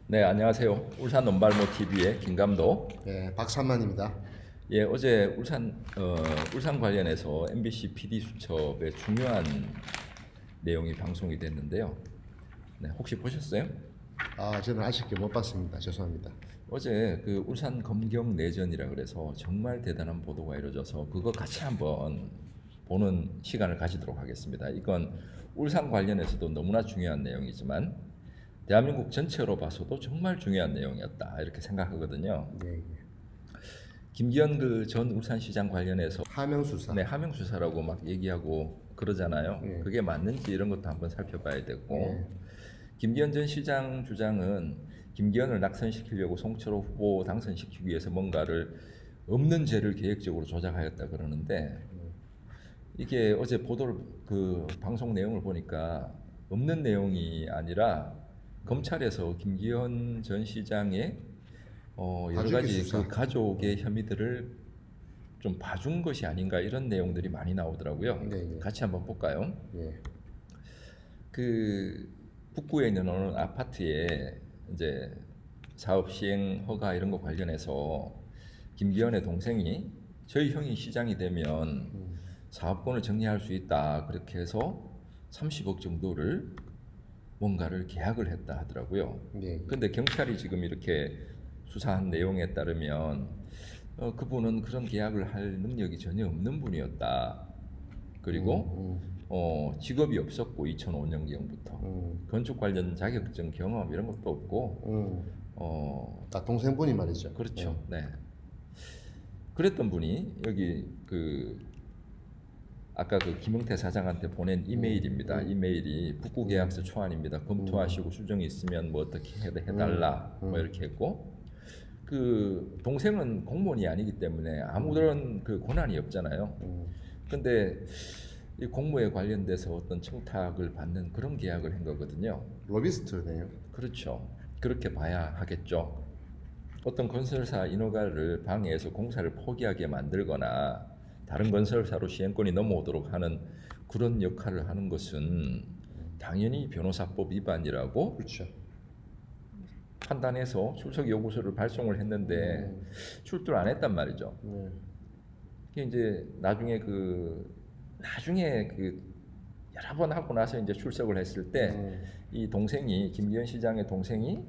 네, 안녕하세요. 울산 논발모 TV의 김감독. 네, 박삼만입니다. 예, 어제 울산 관련해서 MBC PD 수첩에 중요한 내용이 방송이 됐는데요. 네, 혹시 보셨어요? 저는 아쉽게 못 봤습니다. 죄송합니다. 어제 그 울산 검경 내전이라 그래서 정말 대단한 보도가 이루어져서 그거 같이 한번 보는 시간을 가지도록 하겠습니다. 이건 울산 관련해서도 너무나 중요한 내용이지만 대한민국 전체로 봐서도 정말 중요한 내용이었다 이렇게 생각하거든요. 네, 김기현 그 전 울산시장 관련해서 하명 수사. 네, 하명 수사라고 막 얘기하고 그러잖아요. 네. 그게 맞는지 이런 것도 한번 살펴봐야 되고 네. 김기현 전 시장 주장은 김기현을 낙선시키려고 송철호 후보 당선시키기 위해서 뭔가를 없는 죄를 계획적으로 조작하였다 그러는데 이게 어제 보도를 그 방송 내용을 보니까 없는 내용이 아니라 검찰에서 김기현 전 시장의 여러 봐주기 가지 수사. 그 가족의 혐의들을 좀 봐준 것이 아닌가 이런 내용들이 많이 나오더라고요. 네, 네. 같이 한번 볼까요? 예. 그 북구에 있는 어느 아파트에 이제 사업 시행 허가 이런 거 관련해서 김기현의 동생이 저희 형이 시장이 되면 사업권을 정리할 수 있다 그렇게 해서 30억 정도를 뭔가를 계약을 했다 하더라고요. 네. 근데 경찰이 지금 이렇게 수사한 내용에 따르면 그분은 그런 계약을 할 능력이 전혀 없는 분이었다. 그리고 직업이 없었고 2005년경부터 건축 관련 자격증 경험 이런 것도 없고 동생분이 말이죠. 그렇죠. 네. 그랬던 분이 여기 그 아까 그 김용태 사장한테 보낸 이메일입니다. 이메일이 북구 계약서 초안입니다. 검토하시고 수정이 있으면 뭐 어떻게 해달라 뭐 이렇게 했고 그 동생은 공무원이 아니기 때문에 아무런 그 권한이 없잖아요. 근데 이 공무에 관련돼서 어떤 청탁을 받는 그런 계약을 한 거거든요. 로비스트네요. 그렇죠. 그렇게 봐야 하겠죠. 어떤 건설사 인허가를 방해해서 공사를 포기하게 만들거나 다른 건설사로 시행권이 넘어오도록 하는 그런 역할을 하는 것은 당연히 변호사법 위반이라고 그렇죠. 판단해서 출석 요구서를 발송을 했는데 출두를 안 했단 말이죠. 네. 이게 이제 나중에 여러 번 하고 나서 이제 출석을 했을 때 이 동생이 김기현 시장의 동생이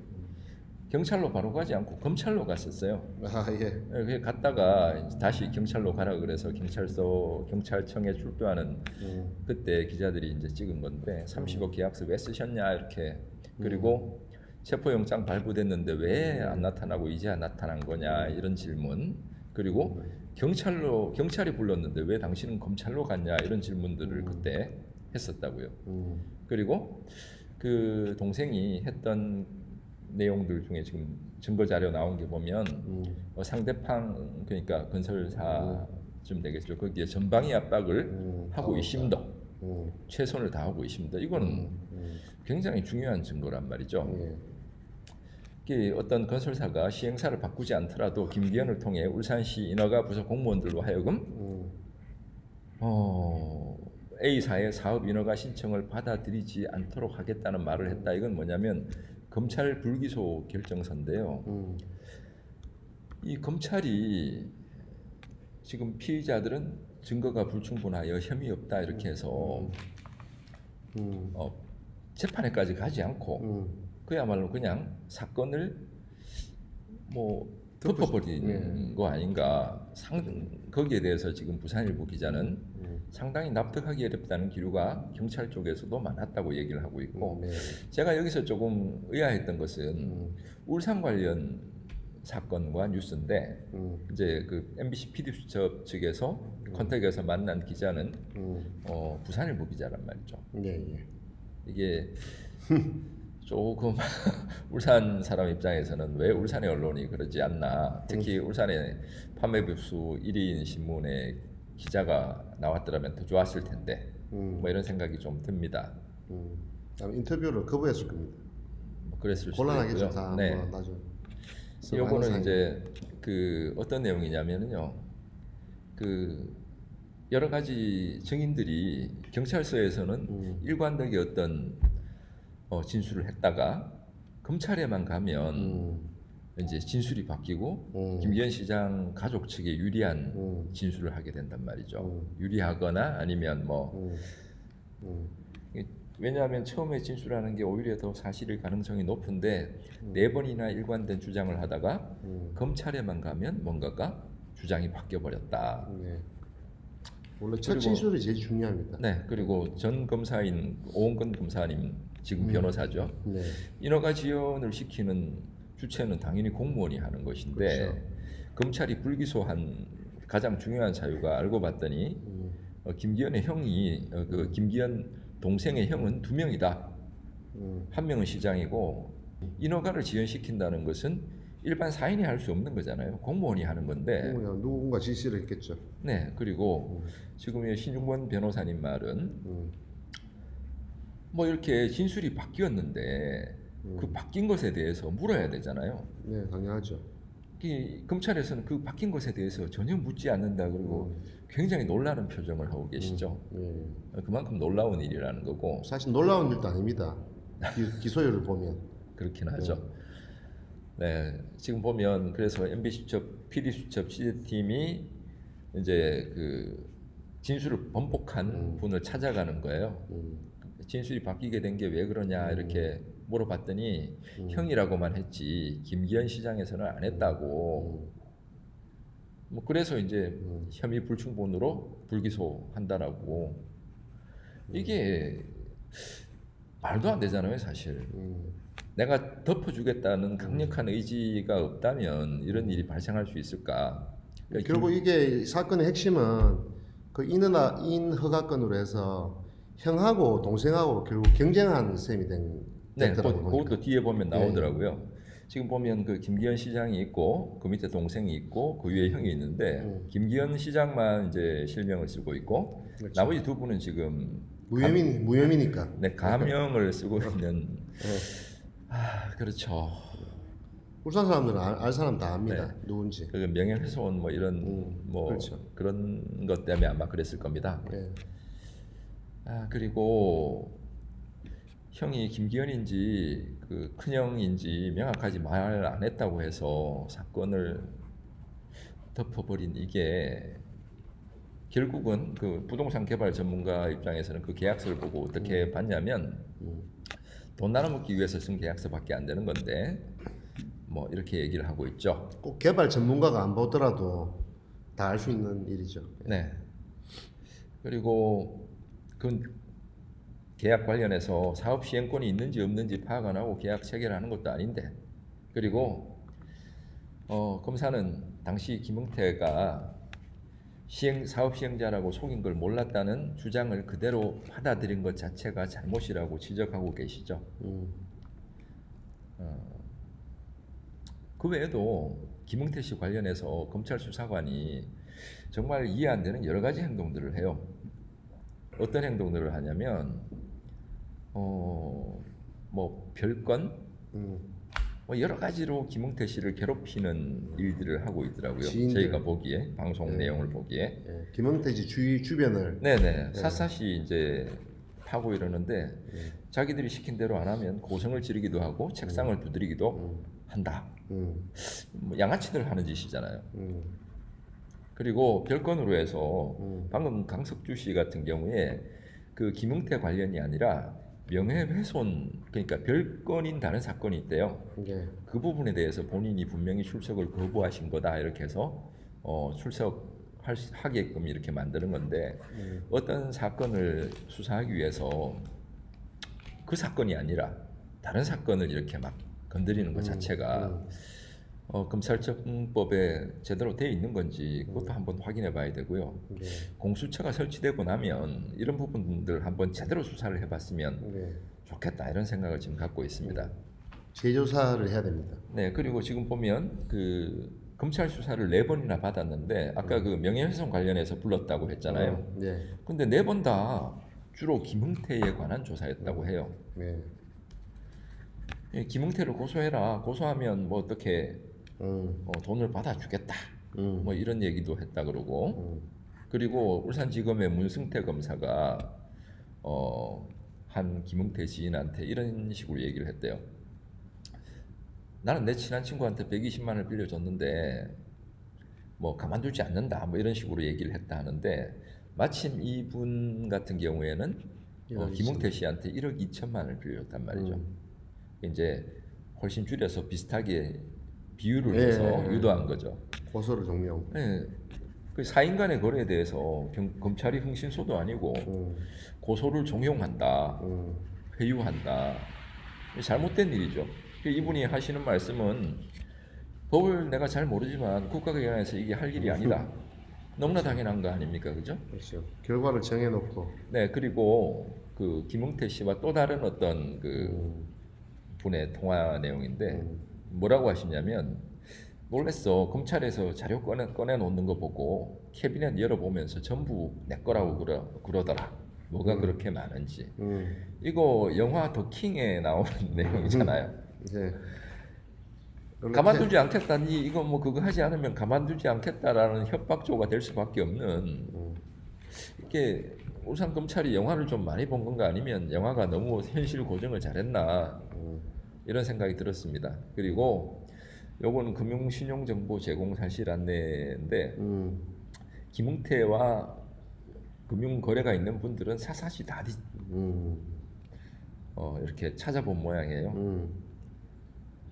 경찰로 바로 가지 않고 검찰로 갔었어요. 예. 예, 갔다가 다시 경찰로 가라 그래서 경찰청에 출두하는 그때 기자들이 이제 찍은 건데 30억 계약서 왜 쓰셨냐 이렇게 그리고 체포영장 발부됐는데 왜 안 나타나고 이제 안 나타난 거냐 이런 질문 그리고 경찰이 불렀는데 왜 당신은 검찰로 갔냐 이런 질문들을 그때 했었다고요. 그리고 그 동생이 했던 내용들 중에 지금 증거 자료 나온 게 보면 상대방 그러니까 건설사쯤 되겠죠. 거기에 전방위 압박을 하고 있습니다. 최선을 다하고 있습니다. 이거는 굉장히 중요한 증거란 말이죠. 예. 이게 어떤 건설사가 시행사를 바꾸지 않더라도 김기현을 통해 울산시 인허가 부서 공무원들로 하여금 A사의 사업 인허가 신청을 받아들이지 않도록 하겠다는 말을 했다. 이건 뭐냐면 검찰 불기소 결정서인데요. 이 검찰이 지금 피의자들은 증거가 불충분하여 혐의 없다 이렇게 해서 재판에까지 가지 않고 그야말로 그냥 사건을 뭐 덮어버린 거 아닌가. 거기에 대해서 지금 부산일보 기자는 상당히 납득하기 어렵다는 기류가 경찰 쪽에서도 많았다고 얘기를 하고 있고 네. 제가 여기서 조금 의아했던 것은 울산 관련 사건과 뉴스인데 이제 그 MBC PD 수첩 측에서 컨택에서 만난 기자는 부산일보 기자란 말이죠. 네, 예. 이게 조금 울산 사람 입장에서는 왜 울산의 언론이 그러지 않나 특히 울산의 판매부수 1인 신문에 기자가 나왔더라면 더 좋았을 텐데 뭐 이런 생각이 좀 듭니다. 아마 인터뷰를 거부했을 겁니다. 뭐 그랬을 수도 곤란하겠죠. 있고요. 다 네. 뭐 나중. 요거는 이제 그 어떤 내용이냐면요. 그 여러 가지 증인들이 경찰서에서는 일관되게 어떤 진술을 했다가 검찰에만 가면 이제 진술이 바뀌고 김기현 시장 가족 측에 유리한 진술을 하게 된단 말이죠. 유리하거나 아니면 뭐 왜냐하면 처음에 진술하는 게 오히려 더 사실일 가능성이 높은데 네 번이나 일관된 주장을 하다가 검찰에만 가면 뭔가가 주장이 바뀌어 버렸다. 네. 원래 첫 그리고- 진술이 제일 중요합니다. 네, 그리고 전 검사인 오은건 검사님 지금 변호사죠. 네. 인허가 지연을 시키는 주체는 당연히 공무원이 하는 것인데 그렇죠. 검찰이 불기소한 가장 중요한 사유가 알고 봤더니 김기현의 형이 그 김기현 동생의 형은 2명이다. 한 명은 시장이고 인허가를 지연시킨다는 것은 일반 사인이 할 수 없는 거잖아요. 공무원이 하는 건데. 그냥 누군가 지시를 했겠죠. 네, 그리고 지금 이 신중권 변호사님 말은 뭐 이렇게 진술이 바뀌었는데 그 바뀐 것에 대해서 물어야 되잖아요. 네, 당연하죠. 검찰에서는 그 바뀐 것에 대해서 전혀 묻지 않는다 그러고 굉장히 놀라는 표정을 하고 계시죠. 네. 그만큼 놀라운 일이라는 거고 사실 놀라운 일도 아닙니다. 기소율을 보면. 그렇긴 하죠. 네, 지금 보면 그래서 MB 수첩, PD 수첩 취재팀이 이제 그 진술을 번복한 분을 찾아가는 거예요. 진술이 바뀌게 된 게 왜 그러냐 이렇게 물어봤더니 형이라고만 했지 김기현 시장에서는 안 했다고. 뭐 그래서 이제 혐의 불충분으로 불기소한다라고. 이게 말도 안 되잖아요, 사실. 내가 덮어주겠다는 강력한 의지가 없다면 이런 일이 발생할 수 있을까? 그러니까 결국 이게 사건의 핵심은 그 인허가건으로 해서 형하고 동생하고 결국 경쟁하는 셈이 네, 됐더라고요. 그것도 뒤에 보면 나오더라고요. 지금 보면 그 김기현 시장이 있고 그 밑에 동생이 있고 그 위에 형이 있는데 김기현 시장만 이제 실명을 쓰고 있고 그렇죠. 나머지 두 분은 지금 무혐의니까. 네, 가명을 쓰고 있는. 그렇죠. 울산 사람들은 알 사람 다 압니다. 네. 누군지. 그 명예훼손 뭐 이런 뭐 그렇죠. 그런 것 때문에 아마 그랬을 겁니다. 네. 그리고 형이 김기현인지 그 큰형인지 명확하지 말 안 했다고 해서 사건을 덮어버린 이게 결국은 그 부동산 개발 전문가 입장에서는 그 계약서를 보고 어떻게 봤냐면 돈 나눠먹기 위해서 쓴 계약서밖에 안 되는 건데 뭐 이렇게 얘기를 하고 있죠. 꼭 개발 전문가가 안 보더라도 다 알 수 있는 일이죠. 네. 그리고 그 계약 관련해서 사업 시행권이 있는지 없는지 파악 안 하고 계약 체결하는 것도 아닌데, 그리고 검사는 당시 김응태가 사업 시행자라고 속인 걸 몰랐다는 주장을 그대로 받아들인 것 자체가 잘못이라고 지적하고 계시죠. 그 외에도 김응태 씨 관련해서 검찰 수사관이 정말 이해 안 되는 여러 가지 행동들을 해요. 어떤 행동들을 하냐면 뭐 별건 뭐 여러 가지로 김응태 씨를 괴롭히는 일들을 하고 있더라고요. 지인들. 저희가 보기에 방송 내용을 보기에 예, 김응태지 주변을 네네 샅샅이 이제 파고 이러는데 자기들이 시킨 대로 안 하면 고성을 지르기도 하고 책상을 두드리기도 한다. 뭐 양아치들 하는 짓이잖아요. 그리고 별건으로 해서 방금 강석주 씨 같은 경우에 그 김응태 관련이 아니라 명예훼손, 그러니까 별건인 다른 사건이 있대요. 예. 그 부분에 대해서 본인이 분명히 출석을 거부하신 거다 이렇게 해서 출석하게끔 이렇게 만드는 건데 어떤 사건을 수사하기 위해서 그 사건이 아니라 다른 사건을 이렇게 막 건드리는 것 자체가 검찰청법에 제대로 되어 있는 건지 그것도 한번 확인해 봐야 되고요. 네. 공수처가 설치되고 나면 이런 부분들 한번 제대로 수사를 해봤으면 네. 좋겠다 이런 생각을 지금 갖고 있습니다. 재조사를 해야 됩니다. 네, 그리고 지금 보면 그 검찰 수사를 4번이나 받았는데 아까 그 명예훼손 관련해서 불렀다고 했잖아요. 네. 근데 4번 다 주로 김응태에 관한 조사였다고 해요. 네. 김응태를 고소해라. 고소하면 뭐 어떻게 돈을 받아주겠다. 뭐 이런 얘기도 했다 그러고. 그리고 울산지검의 문승태 검사가 한 김응태 지인한테 이런 식으로 얘기를 했대요. 나는 내 친한 친구한테 120만을 빌려줬는데 뭐 가만두지 않는다 뭐 이런 식으로 얘기를 했다 하는데 마침 이분 같은 경우에는 1억 김웅태 씨한테 1억 2천만을 빌려줬단 말이죠. 이제 훨씬 줄여서 비슷하게 비율을 예, 해서 예. 유도한 거죠. 고소를 종용. 예. 그 사인 간의 거래에 대해서 검찰이 흥신소도 아니고 고소를 종용한다, 회유한다. 잘못된 일이죠. 이분이 하시는 말씀은 법을 내가 잘 모르지만 국가기관에서 이게 할 일이 아니다. 너무나 당연한 거 아닙니까, 그죠? 그렇죠. 결과를 정해놓고. 네, 그리고 그 김웅태 씨와 또 다른 어떤 그 분의 통화 내용인데 뭐라고 하시냐면 놀랬어. 검찰에서 자료 꺼내 놓는 거 보고 캐비넷 열어보면서 전부 내 거라고 그러더라. 뭐가 그렇게 많은지. 이거 영화 더 킹에 나오는 내용이잖아요. 네. 가만두지 않겠다니 이거 뭐 그거 하지 않으면 가만두지 않겠다라는 협박조가 될 수밖에 없는 이게 우선 검찰이 영화를 좀 많이 본 건가 아니면 영화가 너무 현실 고증을 잘했나 이런 생각이 들었습니다. 그리고 요건 금융신용정보 제공 사실 안내인데 김웅태와 금융거래가 있는 분들은 사사시 다 이렇게 찾아본 모양이에요.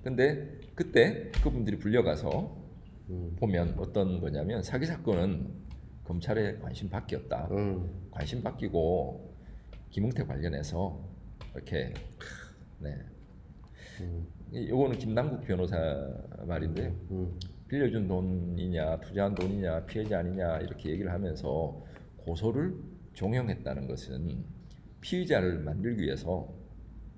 근데 그때 그분들이 불려가서 보면 어떤 거냐면 사기 사건은 검찰의 관심 밖이었다. 관심 바뀌고 김웅태 관련해서 이렇게 네. 이거는 김남국 변호사 말인데 빌려준 돈이냐 투자한 돈이냐 피해자 아니냐 이렇게 얘기를 하면서 고소를 종용했다는 것은 피의자를 만들기 위해서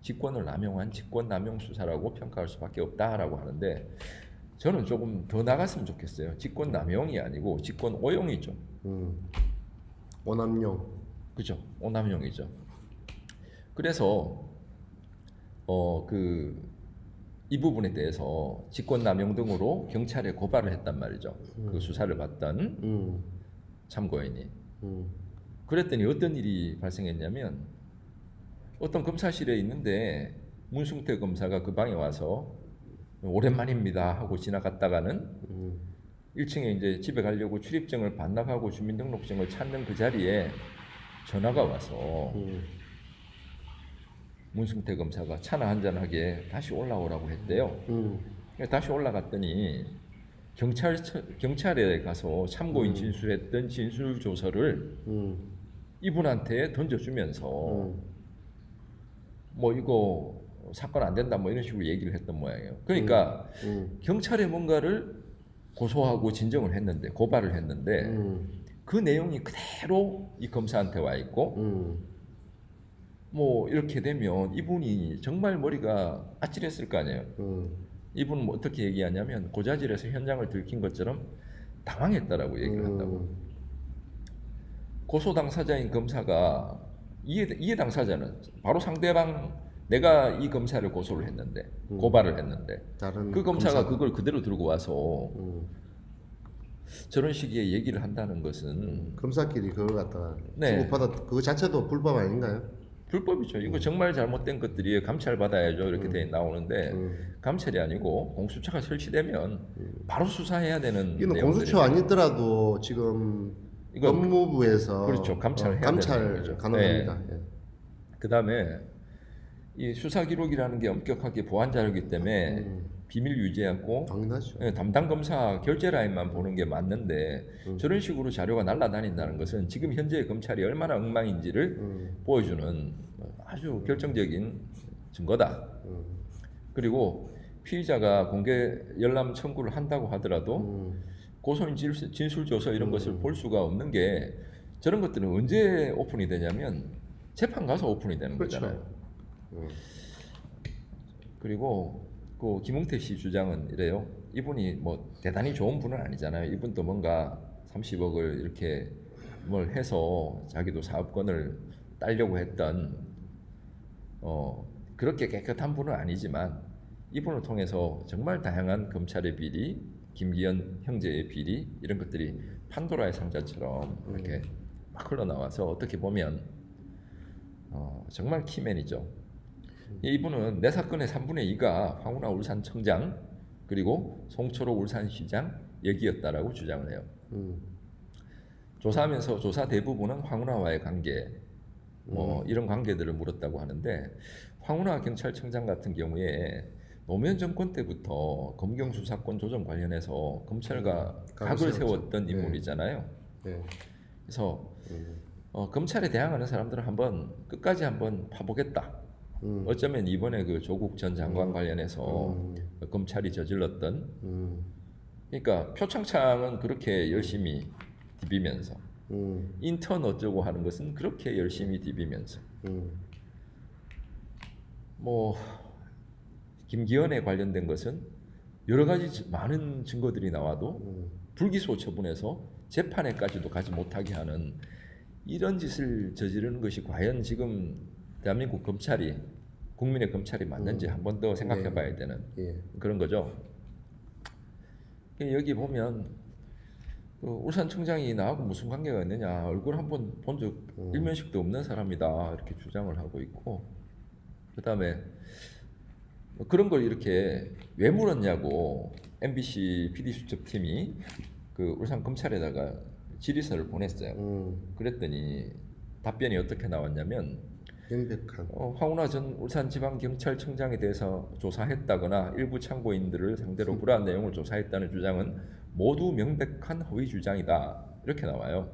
직권을 남용한 직권남용 수사라고 평가할 수밖에 없다라고 하는데 저는 조금 더 나갔으면 좋겠어요. 직권남용이 아니고 직권오용이죠. 오남용. 그죠? 오남용이죠. 그래서 이 부분에 대해서 직권남용 등으로 경찰에 고발을 했단 말이죠. 그 수사를 받던 참고인이. 그랬더니 어떤 일이 발생했냐면 어떤 검사실에 있는데 문승태 검사가 그 방에 와서 오랜만입니다 하고 지나갔다가는 1층에 이제 집에 가려고 출입증을 반납하고 주민등록증을 찾는 그 자리에 전화가 와서 문승태 검사가 차나 한잔하게 다시 올라오라고 했대요. 다시 올라갔더니 경찰에 가서 참고인 진술했던 진술 조서를 이분한테 던져주면서 뭐 이거 사건 안 된다 뭐 이런 식으로 얘기를 했던 모양이에요. 그러니까 경찰에 뭔가를 고소하고 진정을 했는데 고발을 했는데 그 내용이 그대로 이 검사한테 와 있고 뭐 이렇게 되면 이분이 정말 머리가 아찔했을 거 아니에요. 이분은 뭐 어떻게 얘기하냐면 고자질에서 현장을 들킨 것처럼 당황했다라고 얘기를 한다고. 고소 당사자인 검사가 이해 당사자는 바로 상대방 내가 이 검사를 고소를 했는데 고발을 했는데 그 검사가 그걸 그대로 들고 와서 저런 식의 얘기를 한다는 것은 검사끼리 그걸 갖다가 네. 주고받아 그거 자체도 불법 아닌가요? 불법이죠. 이거 정말 잘못된 것들이 감찰 받아야죠 이렇게 돼 나오는데 감찰이 아니고 공수처가 설치되면 바로 수사해야 되는 이건 공수처 아니더라도 지금 이건 법무부에서 그렇죠. 감찰을 해야 감찰 되는 거죠. 가능합니다. 네. 예. 그다음에 이 수사 기록이라는 게 엄격하게 보안 자료이기 때문에 비밀 유지하고 당연하죠. 담당 검사 결재 라인만 보는 게 맞는데 저런 식으로 자료가 날아다닌다는 것은 지금 현재 검찰이 얼마나 엉망인지를 보여주는 아주 결정적인 증거다. 그리고 피의자가 공개 열람 청구를 한다고 하더라도 고소인 진술조서 이런 것을 볼 수가 없는 게 저런 것들은 언제 오픈이 되냐면 재판 가서 오픈이 되는 그렇죠. 거잖아요. 그리고 그 김웅태 씨 주장은 이래요. 이분이 뭐 대단히 좋은 분은 아니잖아요. 이분도 뭔가 30억을 이렇게 뭘 해서 자기도 사업권을 따려고 했던 그렇게 깨끗한 분은 아니지만 이분을 통해서 정말 다양한 검찰의 비리, 김기현 형제의 비리 이런 것들이 판도라의 상자처럼 이렇게 막 흘러나와서 어떻게 보면 정말 키맨이죠. 이분은 내 사건의 3분의 2가 황운하 울산청장 그리고 송철호 울산시장 얘기였다라고 주장을 해요. 조사하면서 조사 대부분은 황운하와의 관계, 뭐 이런 관계들을 물었다고 하는데 황운하 경찰청장 같은 경우에 노무현 정권 때부터 검경 수사권 조정 관련해서 검찰과 각을 세웠던 인물이잖아요. 네. 그래서 검찰에 대항하는 사람들은 한번 끝까지 한번 파보겠다. 어쩌면 이번에 그 조국 전 장관 관련해서 검찰이 저질렀던 그러니까 표창장은 그렇게 열심히 디비면서 인턴 어쩌고 하는 것은 그렇게 열심히 디비면서 뭐 김기현에 관련된 것은 여러 가지 많은 증거들이 나와도 불기소 처분해서 재판에까지도 가지 못하게 하는 이런 짓을 저지르는 것이 과연 지금 대한민국 검찰이 국민의 검찰이 맞는지 한 번 더 생각해봐야 되는 그런 거죠. 여기 보면 그 울산청장이 나하고 무슨 관계가 있느냐 얼굴 한번 본 적 일면식도 없는 사람이다 이렇게 주장을 하고 있고 그 다음에 그런 걸 이렇게 왜 물었냐고 MBC PD수첩팀이 그 울산 검찰에다가 질의서를 보냈어요. 그랬더니 답변이 어떻게 나왔냐면 명백한 황운하 전 울산지방경찰청장에 대해서 조사했다거나 일부 참고인들을 상대로 그러한 내용을 조사했다는 주장은 모두 명백한 허위 주장이다 이렇게 나와요.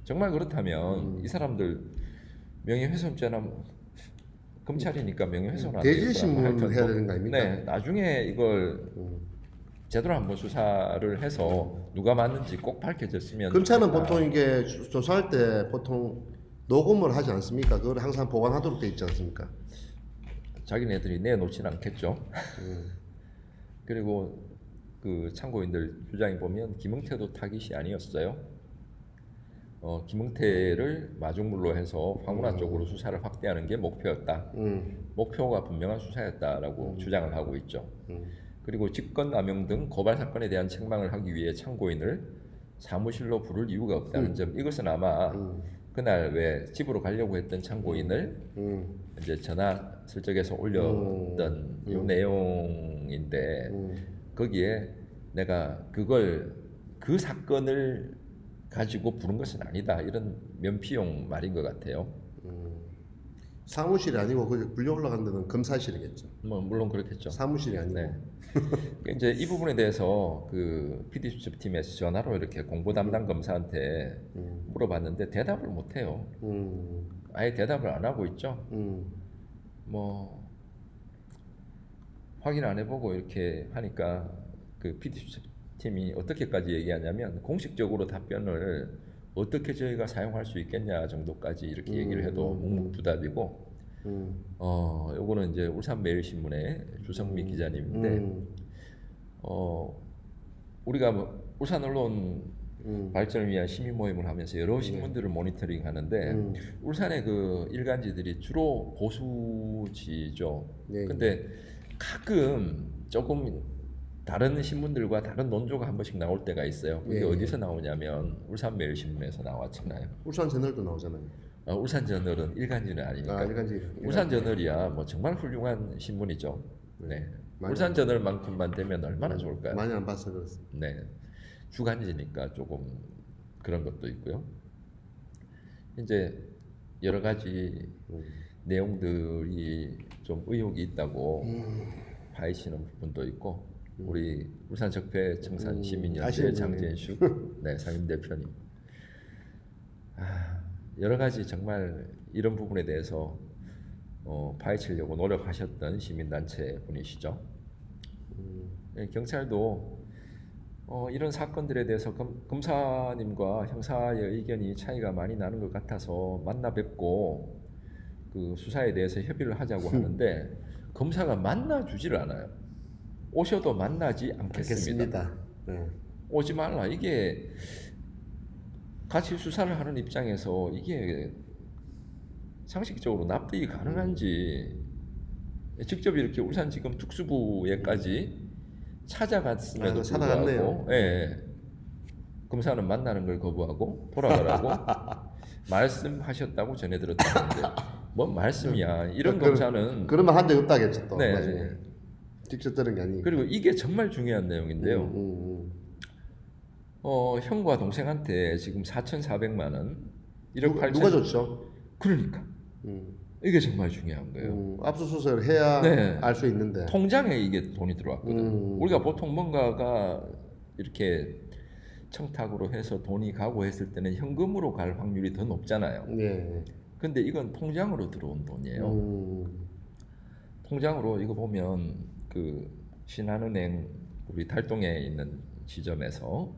정말 그렇다면 이 사람들 명예훼손죄나 검찰이니까 명예훼손 안 대질 신문을 해야 되는 거 아닙니까? 네, 나중에 이걸 제대로 한번 수사를 해서 누가 맞는지 꼭 밝혀졌으면 검찰은 좋겠다. 보통 이게 조사할 때 보통 녹음을 하지 않습니까? 그걸 항상 보관하도록 돼 있지 않습니까? 자기네들이 내놓지는 않겠죠. 그리고 그 참고인들 주장에 보면 김응태도 타깃이 아니었어요. 김응태를 마중물로 해서 황운하 쪽으로 수사를 확대하는 게 목표였다. 목표가 분명한 수사였다라고 주장을 하고 있죠. 그리고 직권남용 등 고발 사건에 대한 책망을 하기 위해 참고인을 사무실로 부를 이유가 없다는 점 이것은 아마 그날 왜 집으로 가려고 했던 참고인을 이제 전화 슬쩍해서 올렸던 이 내용인데 거기에 내가 그걸 그 사건을 가지고 부른 것은 아니다 이런 면피용 말인 것 같아요. 사무실이 아니고 그 불려 올라간 데는 검사실이겠죠. 뭐 물론 그렇겠죠. 사무실이 아니고. 네. 이제 이 부분에 대해서 그 PD 수첩팀에서 전화로 이렇게 공보 담당 검사한테 물어봤는데 대답을 못 해요. 아예 대답을 안 하고 있죠. 뭐 확인 안 해보고 이렇게 하니까 그 PD 수첩팀이 어떻게까지 얘기하냐면 공식적으로 답변을 어떻게 저희가 사용할 수 있겠냐 정도까지 이렇게 얘기를 해도 묵묵부답이고 요거는 이제 울산매일신문의 주성미 기자님인데 우리가 뭐 울산 언론 발전을 위한 시민 모임을 하면서 여러 신문들을 모니터링 하는데 울산의 그 일간지들이 주로 보수지죠. 근데 가끔 조금 다른 신문들과 다른 논조가 한 번씩 나올 때가 있어요. 그게 어디서 나오냐면 울산매일신문에서 나왔잖아요. 울산저널도 나오잖아요. 울산저널은 일간지는 아니니까. 일간지. 울산저널이야 뭐 정말 훌륭한 신문이죠. 네. 울산저널만큼만 되면 얼마나 좋을까요? 많이 안 봐서 그렇습니다. 네. 주간지니까 조금 그런 것도 있고요. 이제 여러 가지 내용들이 좀 의혹이 있다고 파헤치는 부분도 있고 우리 울산적폐청산 시민연대 장진숙 네, 상임대표님 여러 가지 정말 이런 부분에 대해서 파헤치려고 노력하셨던 시민단체 분이시죠. 경찰도 이런 사건들에 대해서 검사님과 형사의 의견이 차이가 많이 나는 것 같아서 만나 뵙고 그 수사에 대해서 협의를 하자고 하는데 검사가 만나 주지를 않아요. 오셔도 만나지 않겠습니다. 네. 오지 말라. 이게 같이 수사를 하는 입장에서 이게 상식적으로 납득이 가능한지 직접 이렇게 울산지검 특수부에까지 찾아갔음에도 불구하고 검사는 만나는 걸 거부하고 돌아가라고 말씀하셨다고 전해 들었다는데 뭔 말씀이야. 이런 그럼- 검사는 그러면 한 적 없다겠죠 또 네. 나중에. 직접 들은 게 아니니까. 그리고 이게 정말 중요한 내용인데요. 형과 동생한테 지금 4,400만 원, 1억 8천. 누가 줬죠? 그러니까 음. 이게 정말 중요한 거예요. 압수수색을 해야 네. 알 수 있는데. 통장에 이게 돈이 들어왔거든. 우리가 보통 뭔가가 이렇게 청탁으로 해서 돈이 가고 했을 때는 현금으로 갈 확률이 더 높잖아요. 예. 근데 이건 통장으로 들어온 돈이에요. 통장으로 이거 보면 그 신한은행 우리 달동에 있는 지점에서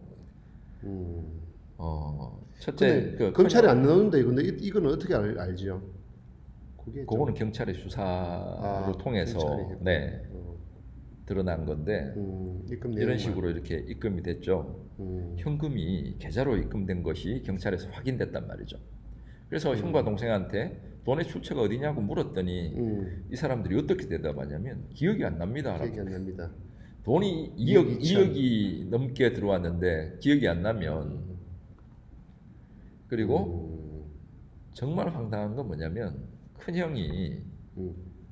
첫째 근데 그 검찰이 안 넣는데 근데 이거는 어떻게 알지요? 그게 그거는 경찰의 수사를 통해서 경찰이 했구나. 네 드러난 건데 입금 이런 내용만. 식으로 이렇게 입금이 됐죠. 현금이 계좌로 입금된 것이 경찰에서 확인됐단 말이죠. 그래서 형과 동생한테 돈의 출처가 어디냐고 물었더니 이 사람들이 어떻게 대답하냐면 기억이 안 납니다. 기억이 안 납니다. 돈이 2억 2억이 넘게 들어왔는데 기억이 안 나면 그리고 정말 황당한 건 뭐냐면 큰형이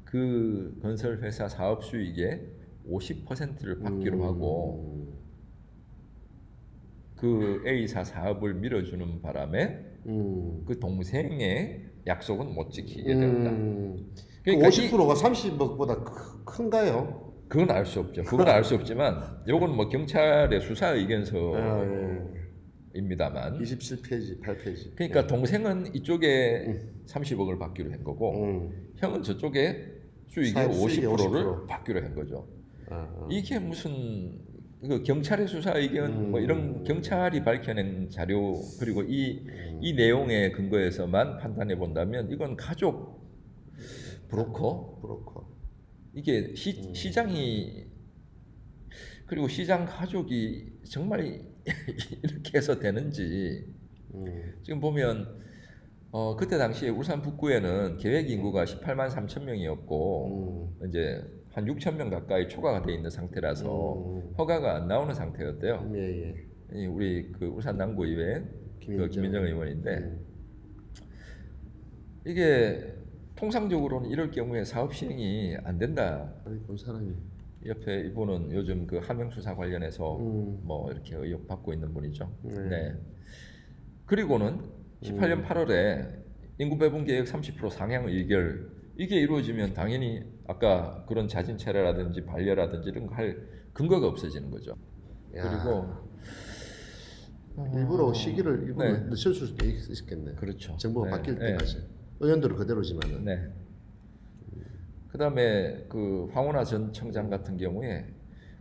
그 건설회사 사업 수익의 50%를 받기로 하고 그 A사 사업을 밀어주는 바람에 그 동생의 약속은 못 지키게 된다. 그러니까 50%가 30억보다 큰가요? 그건 알 수 없죠. 그건 알 수 없지만 이건 뭐 경찰의 수사 의견서입니다만 27페이지, 8페이지. 그러니까 동생은 이쪽에 30억을 받기로 한 거고 형은 저쪽에 수익의 수익의 50%를 50%. 받기로 한 거죠. 이게 무슨 그 경찰의 수사 의견 뭐 이런 경찰이 밝혀낸 자료 그리고 이 내용에 근거해서만 판단해 본다면 이건 가족 브로커 이게 시장이 그리고 시장 가족이 정말 이렇게 해서 되는지 지금 보면 그때 당시에 울산 북구에는 계획 인구가 18만 3천 명이었고 이제 한 6천 명 가까이 초과가 돼 있는 상태라서 허가가 안 나오는 상태였대요. 이 우리 그 울산 남구의회 그 김민정 의원인데 이게 통상적으로는 이럴 경우에 사업 시행이 안 된다. 아니 본 사람이. 옆에 이분은 요즘 그 하명 수사 관련해서 뭐 이렇게 의혹 받고 있는 분이죠. 네. 그리고는 18년 8월에 인구 배분 계획 30% 상향 의결 이게 이루어지면 당연히 아까 그런 자진 체례라든지 반려라든지 이런 거 할 근거가 없어지는 거죠. 야. 그리고 일부러 시기를 일부러 네. 늦출 수도 있겠네. 그렇죠. 정부가 네, 바뀔 네. 때까지. 의원들은 그대로지만은. 네. 그다음에 그 황운하 전 청장 같은 경우에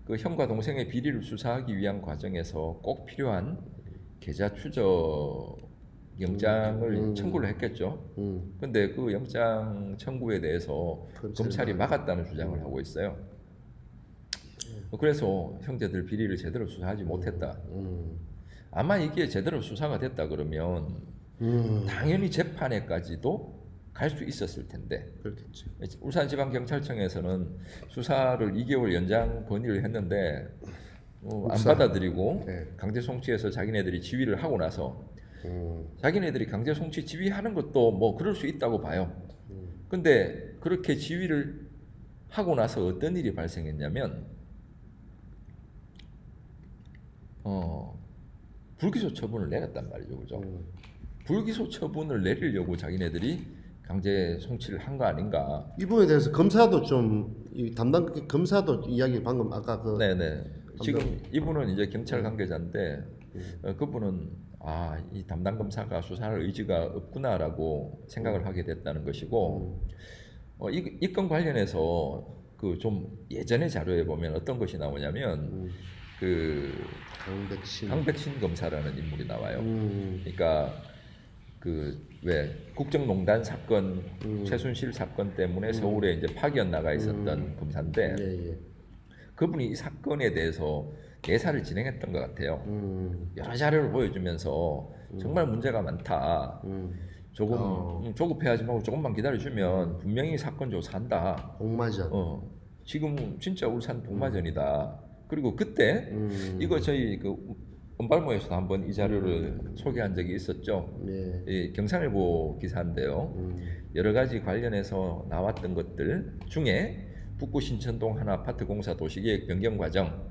그 형과 동생의 비리를 수사하기 위한 과정에서 꼭 필요한 계좌 추적 영장을 청구를 했겠죠. 근데 그 영장 청구에 대해서 검찰이 막았다는 주장을 하고 있어요. 그래서 형제들 비리를 제대로 수사하지 못했다. 아마 이게 제대로 수사가 됐다 그러면 당연히 재판에까지도 갈 수 있었을 텐데 그렇겠지. 울산지방경찰청에서는 수사를 2개월 연장 건의를 했는데 안 받아들이고 네. 강제 송치해서 자기네들이 지휘를 하고 나서 자기네들이 강제 송치 지휘하는 것도 뭐 그럴 수 있다고 봐요. 근데 그렇게 지휘를 하고 나서 어떤 일이 발생했냐면 불기소 처분을 내렸단 말이죠, 그죠? 불기소 처분을 내리려고 자기네들이 강제 송치를 한 거 아닌가? 이 부분에 대해서 검사도 이 담당 검사도 이야기 방금 아까 그 네네. 지금 이분은 이제 경찰 관계자인데 그분은 이 담당 검사가 수사할 의지가 없구나라고 생각을 하게 됐다는 것이고 이 건 관련해서 그 좀 예전의 자료에 보면 어떤 것이 나오냐면 그 강백신 검사라는 인물이 나와요. 그러니까 그 왜 국정농단 사건 최순실 사건 때문에 서울에 이제 파견 나가 있었던 검사인데 그분이 이 사건에 대해서 내사를 진행했던 것 같아요. 여러 자료를 보여주면서 정말 문제가 많다. 조금 조급해하지 말고 조금만 기다려주면 분명히 사건 조사한다. 복마전. 지금 진짜 울산 복마전이다. 그리고 그때 이거 저희 그 언발모에서도 한번 이 자료를 소개한 적이 있었죠. 예. 이 경상일보 기사인데요. 여러 가지 관련해서 나왔던 것들 중에 북구 신천동 한 아파트 공사 도시계획 변경 과정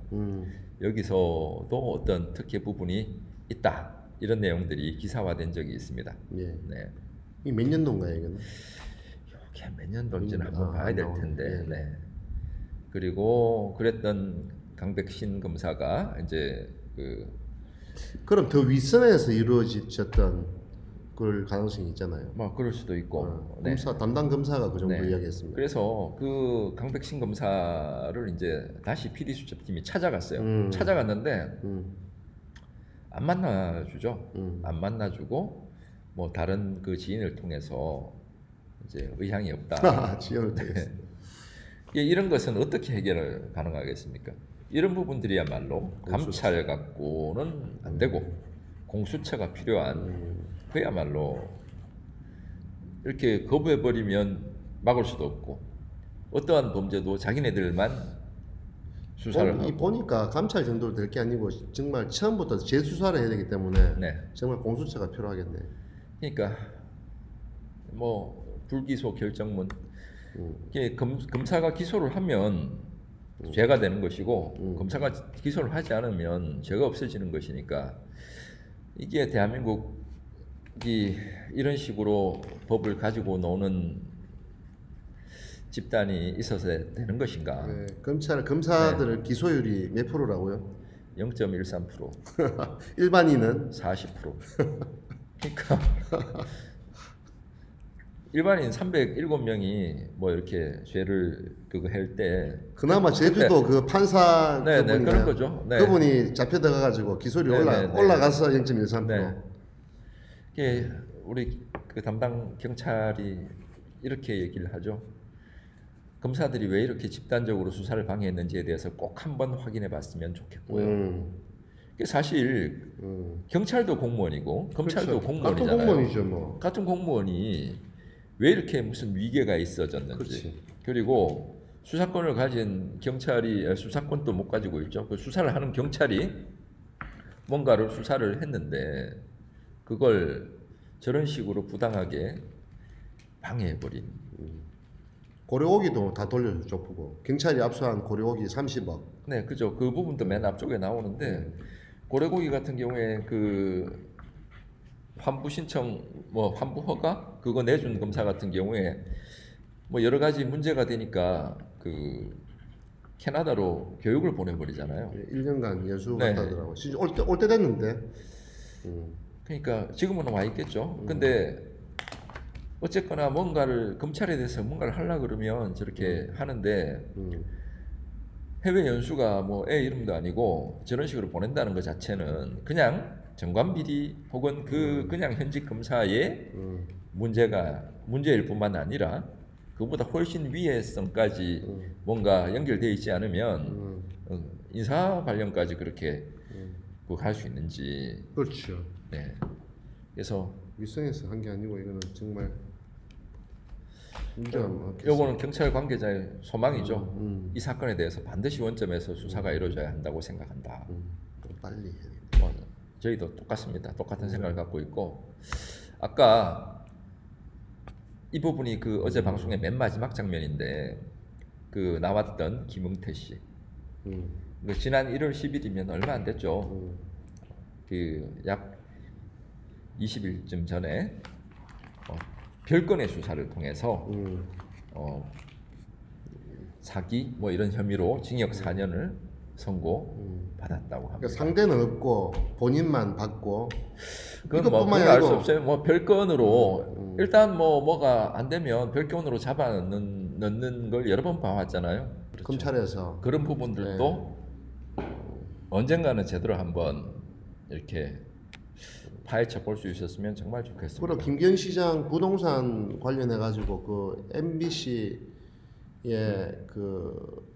여기서도 어떤 특혜 부분이 있다 이런 내용들이 기사화된 적이 있습니다. 예. 네. 이 몇 년도인가요, 이거는? 이게 몇 년도인지는 한번 봐야 안 될 나오네. 텐데. 예. 네. 그리고 그랬던 강백신 검사가 이제 그럼 더 윗선에서 이루어졌던 그 가능성이 있잖아요. 뭐 그럴 수도 있고. 네. 검사 담당 검사가 그 정도 네. 이야기했습니다. 그래서 그 강백신 검사를 이제 다시 PD 수첩팀이 찾아갔어요. 찾아갔는데 안 만나주죠. 안 만나주고 뭐 다른 그 지인을 통해서 이제 의향이 없다. 지연을 통해서. 이런 것은 어떻게 해결을 가능하겠습니까? 이런 부분들이야말로 감찰 갖고는 안 되고 공수처가 필요한 그야말로 이렇게 거부해 버리면 막을 수도 없고 어떠한 범죄도 자기네들만 수사를 하고 보니까 감찰 정도로 될 게 아니고 정말 처음부터 재수사를 해야 되기 때문에 네. 정말 공수처가 필요하겠네. 그러니까 뭐 불기소 결정문 이게 검사가 기소를 하면 죄가 되는 것이고 검사가 기소를 하지 않으면 죄가 없어지는 것이니까 이게 대한민국이 이런 식으로 법을 가지고 노는 집단이 있어서 되는 것인가? 네, 검사들 기소율이 몇 프로라고요? 0.13%, 일반인은 40%. 그러니까 일반인 307명이 뭐 이렇게 죄를 그거 할 때 그나마 제주도 그 판사 네, 네, 그분이나요? 그런 거죠. 네. 그분이 잡혀 들어가가지고 기소율이 네, 네, 네. 올라가서 0.13%. 네. 이게 우리 그 담당 경찰이 이렇게 얘기를 하죠. 검사들이 왜 이렇게 집단적으로 수사를 방해했는지에 대해서 꼭 한번 확인해 봤으면 좋겠고요. 이게 사실 경찰도 공무원이고 검찰도 그렇죠. 공무원이잖아요. 같은 공무원이죠, 뭐. 같은 공무원이 왜 이렇게 무슨 위계가 있어졌는지. 그렇지. 그리고 수사권을 가진 경찰이 수사권도 못 가지고 있죠. 그 수사를 하는 경찰이 뭔가를 수사를 했는데 그걸 저런 식으로 부당하게 방해해버린. 고려오기도 다 돌려줬고 경찰이 압수한 고려오기 30억. 네, 그죠. 그 부분도 맨 앞쪽에 나오는데 고래고기 같은 경우에 그 환부 신청, 뭐 환부 허가 그거 내준 검사 같은 경우에 뭐 여러 가지 문제가 되니까 그 캐나다로 교육을 보내버리잖아요. 1년간 연수 네. 갔다더라고. 진짜 올 때 됐는데. 그러니까 지금은 와 있겠죠. 근데 어쨌거나 뭔가를 검찰에 대해서 뭔가를 하려 그러면 저렇게 하는데 해외 연수가 뭐 애 이름도 아니고 저런 식으로 보낸다는 것 자체는 그냥 정관 비리 혹은 그냥 현직 검사의 문제일 뿐만 아니라 그보다 훨씬 위해성까지 뭔가 연결되어 있지 않으면 인사 관련까지 그렇게 갈 수 있는지. 그렇죠. 네. 그래서 윗선에서 한 게 아니고 이거는 정말 문제가 많겠어요. 요거는 경찰 관계자의 소망이죠. 이 사건에 대해서 반드시 원점에서 수사가 이루어져야 한다고 생각한다. 좀 빨리 해야 돼. 뭐, 저희도 똑같습니다. 똑같은 생각을 갖고 있고 아까 이 부분이 그 어제 방송의 맨 마지막 장면인데 그 나왔던 김응태 씨. 그 지난 1월 10일이면 얼마 안 됐죠. 그 약 20일쯤 전에 별건의 수사를 통해서 사기 뭐 이런 혐의로 징역 4년을 선고 받았다고 합니다. 그러니까 상대는 없고 본인만 받고 그건 뭐 이것뿐만이 알수 아니고 없어요. 뭐 별건으로 일단 뭐가 안 되면 별건으로 잡아 넣는 걸 여러 번 봐왔잖아요. 그렇죠. 검찰에서 그런 부분들도 언젠가는 제대로 한번 이렇게 파헤쳐 볼 수 있었으면 정말 좋겠습니다. 그리고 김기현 시장 부동산 관련해 가지고 그 MBC의 그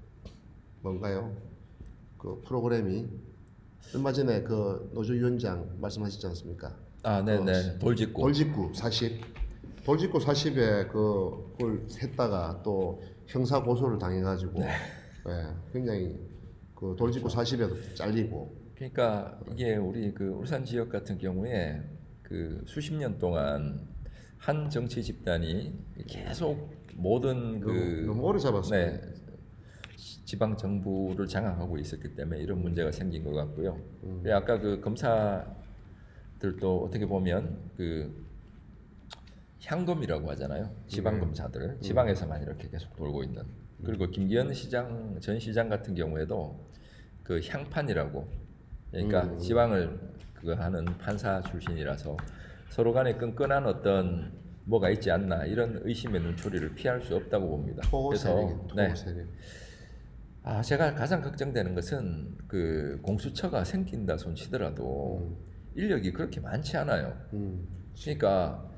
뭔가요? 그 프로그램이 얼마 전에 그 노조 위원장 말씀하셨지 않습니까? 아, 네네. 돌직구. 돌직구 40. 돌직구 40에 그걸 했다가 또 형사 고소를 당해가지고 굉장히 그 돌직구 40에도 잘리고. 그러니까 이게 우리 그 울산 지역 같은 경우에 그 수십 년 동안 한 정치 집단이 계속 모든 너무 오래 잡았어요. 네, 지방 정부를 장악하고 있었기 때문에 이런 문제가 생긴 것 같고요. 그리고 아까 그 검사들도 어떻게 보면 그 향검이라고 하잖아요. 지방 검사들, 지방에서만 이렇게 계속 돌고 있는. 그리고 김기현 시장 전 시장 같은 경우에도 그 향판이라고, 그러니까 지방을 그거 하는 판사 출신이라서 서로 간에 끈끈한 어떤 뭐가 있지 않나 이런 의심의 눈초리를 피할 수 없다고 봅니다. 토 세력. 제가 가장 걱정되는 것은 그 공수처가 생긴다 손치더라도 인력이 그렇게 많지 않아요. 그러니까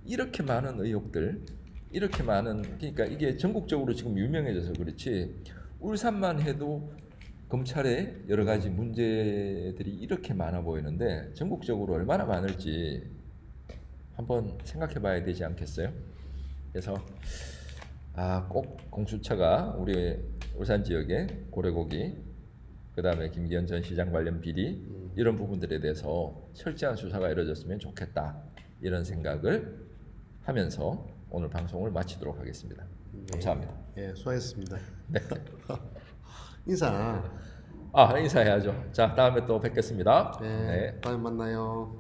이렇게 많은 의혹들, 이렇게 많은, 그러니까 이게 전국적으로 지금 유명해져서 그렇지 울산만 해도 검찰에 여러 가지 문제들이 이렇게 많아 보이는데 전국적으로 얼마나 많을지 한번 생각해 봐야 되지 않겠어요? 그래서 꼭 공수처가 우리 울산 지역의 고래고기, 그다음에 김기현 전 시장 관련 비리 이런 부분들에 대해서 철저한 수사가 이루어졌으면 좋겠다 이런 생각을 하면서 오늘 방송을 마치도록 하겠습니다. 감사합니다. 예, 수고하셨습니다. 인사. 인사해야죠. 자, 다음에 또 뵙겠습니다. 네, 다음에 만나요.